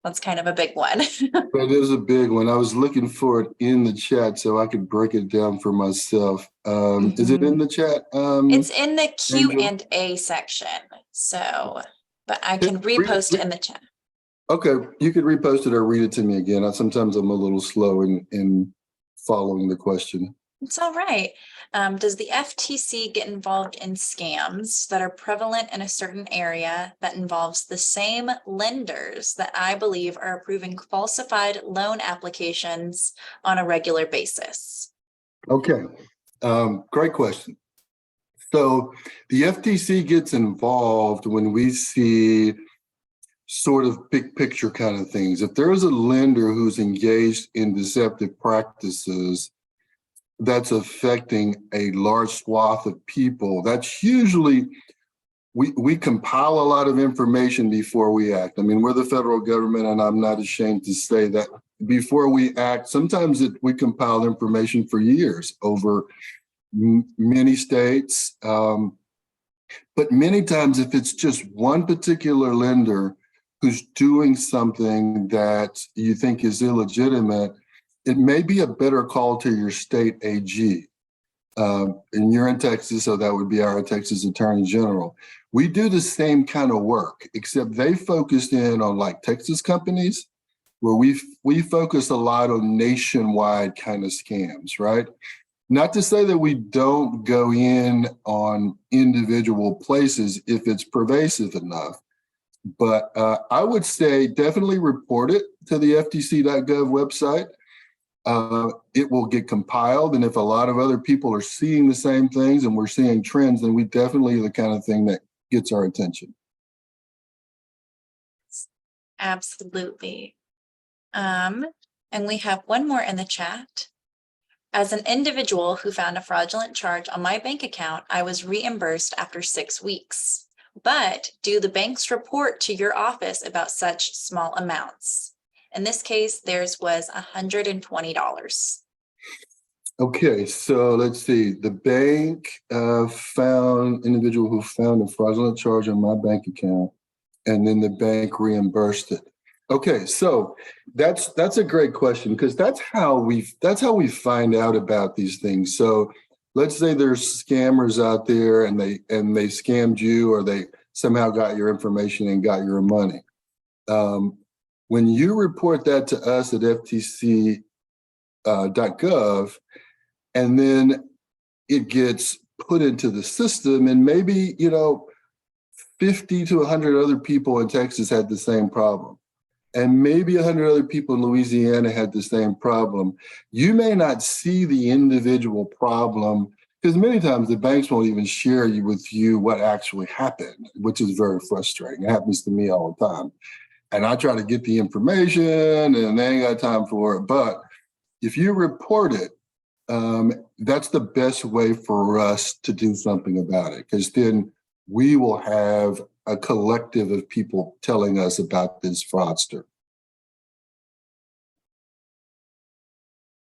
That's kind of a big one. That is a big one. I was looking for it in the chat so I could break it down for myself. Is it in the chat? It's in the Angel? Q&A section. So, but I can repost it in the chat. Okay, you could repost it or read it to me again. Sometimes I'm a little slow in following the question. It's all right. Does the FTC get involved in scams that are prevalent in a certain area that involves the same lenders that I believe are approving falsified loan applications on a regular basis? Okay, great question. So the FTC gets involved when we see sort of big picture kind of things. If there is a lender who's engaged in deceptive practices that's affecting a large swath of people, that's usually, we compile a lot of information before we act. I mean, we're the federal government, and I'm not ashamed to say that before we act, sometimes we compile information for years over many states. But many times, if it's just one particular lender who's doing something that you think is illegitimate, it may be a better call to your state AG. And you're in Texas, so that would be our Texas Attorney General. We do the same kind of work, except they focused in on like Texas companies, where we focus a lot on nationwide kind of scams, right? Not to say that we don't go in on individual places if it's pervasive enough, but I would say definitely report it to the ftc.gov website. It will get compiled, and if a lot of other people are seeing the same things and we're seeing trends, then we definitely are the kind of thing that gets our attention. Absolutely. And we have one more in the chat. As an individual who found a fraudulent charge on my bank account, I was reimbursed after 6 weeks. But do the banks report to your office about such small amounts? In this case, theirs was $120. Okay, so let's see. The bank found individual who found a fraudulent charge on my bank account, and then the bank reimbursed it. Okay, so that's a great question, because that's how we find out about these things. So let's say there's scammers out there and they scammed you, or they somehow got your information and got your money. When you report that to us at ftc.gov, and then it gets put into the system, and maybe 50 to 100 other people in Texas had the same problem. and maybe 100 other people in Louisiana had the same problem, you may not see the individual problem because many times the banks won't even share with you what actually happened, which is very frustrating. It happens to me all the time. And I try to get the information and they ain't got time for it. But if you report it, that's the best way for us to do something about it, because then we will have a collective of people telling us about this fraudster.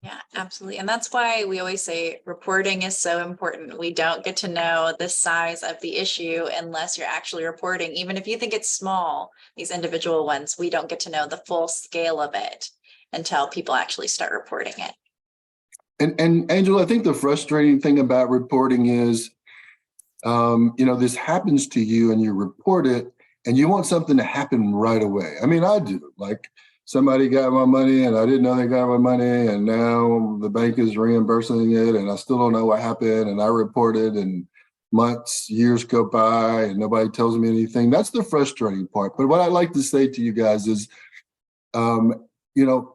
Yeah, absolutely. And that's why we always say reporting is so important. We don't get to know the size of the issue unless you're actually reporting. Even if you think it's small, these individual ones, we don't get to know the full scale of it until people actually start reporting it. And Angela, I think the frustrating thing about reporting is, this happens to you and you report it and you want something to happen right away. I mean, I do. Like, somebody got my money and I didn't know they got my money, and now the bank is reimbursing it and I still don't know what happened, and I reported and months, years go by and nobody tells me anything. That's the frustrating part. But what I'd like to say to you guys is, you know,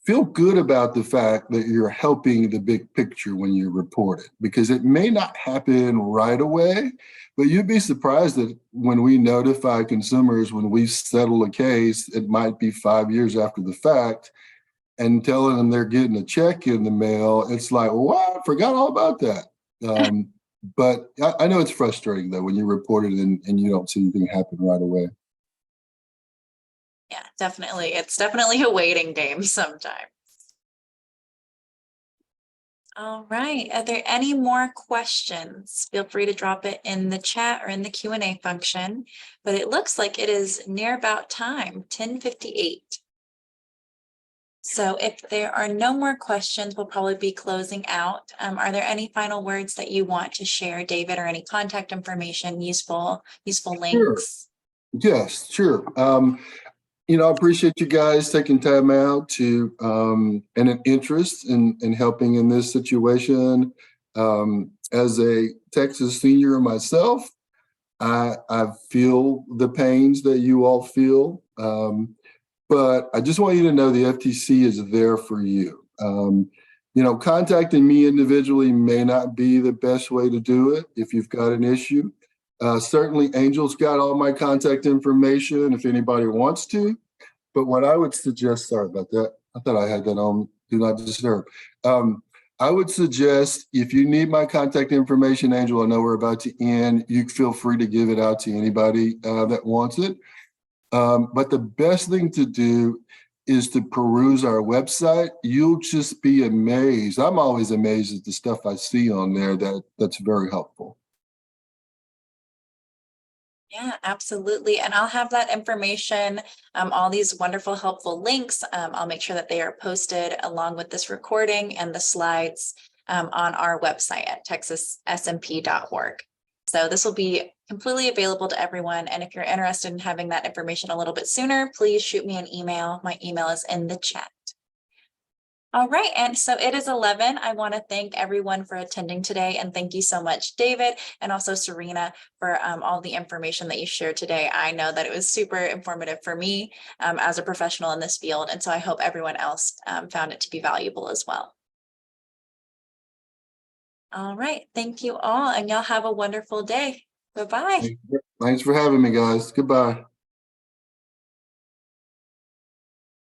feel good about the fact that you're helping the big picture when you report it, because it may not happen right away, but you'd be surprised that when we notify consumers, when we settle a case, it might be 5 years after the fact, and telling them they're getting a check in the mail. It's like, what? I forgot all about that. But I know it's frustrating though when you report it and you don't see anything happen right away. Yeah, definitely. It's definitely a waiting game sometimes. All right. Are there any more questions? Feel free to drop it in the chat or in the Q&A function, but it looks like it is near about time, 10:58. So if there are no more questions, we'll probably be closing out. Are there any final words that you want to share, David, or any contact information, useful Sure. links? Yes, sure. I appreciate you guys taking time out to and an interest in helping in this situation. As a Texas senior myself, I feel the pains that you all feel, but I just want you to know the FTC is there for you. Contacting me individually may not be the best way to do it if you've got an issue. Certainly, Angel's got all my contact information if anybody wants to. But what I would suggest, sorry about that. I thought I had that on Do Not Disturb. I would suggest, if you need my contact information, Angel, I know we're about to end, you feel free to give it out to anybody that wants it. But the best thing to do is to peruse our website. You'll just be amazed. I'm always amazed at the stuff I see on there that's very helpful. Yeah, absolutely. And I'll have that information, all these wonderful, helpful links. I'll make sure that they are posted along with this recording and the slides on our website at texassmp.org. So this will be completely available to everyone. And if you're interested in having that information a little bit sooner, please shoot me an email. My email is in the chat. All right, and so it is 11. I want to thank everyone for attending today, and thank you so much, David, and also Serena, for all the information that you shared today. I know that it was super informative for me as a professional in this field, and so I hope everyone else found it to be valuable as well. All right, thank you all, and y'all have a wonderful day. Bye-bye. Thanks for having me, guys. Goodbye.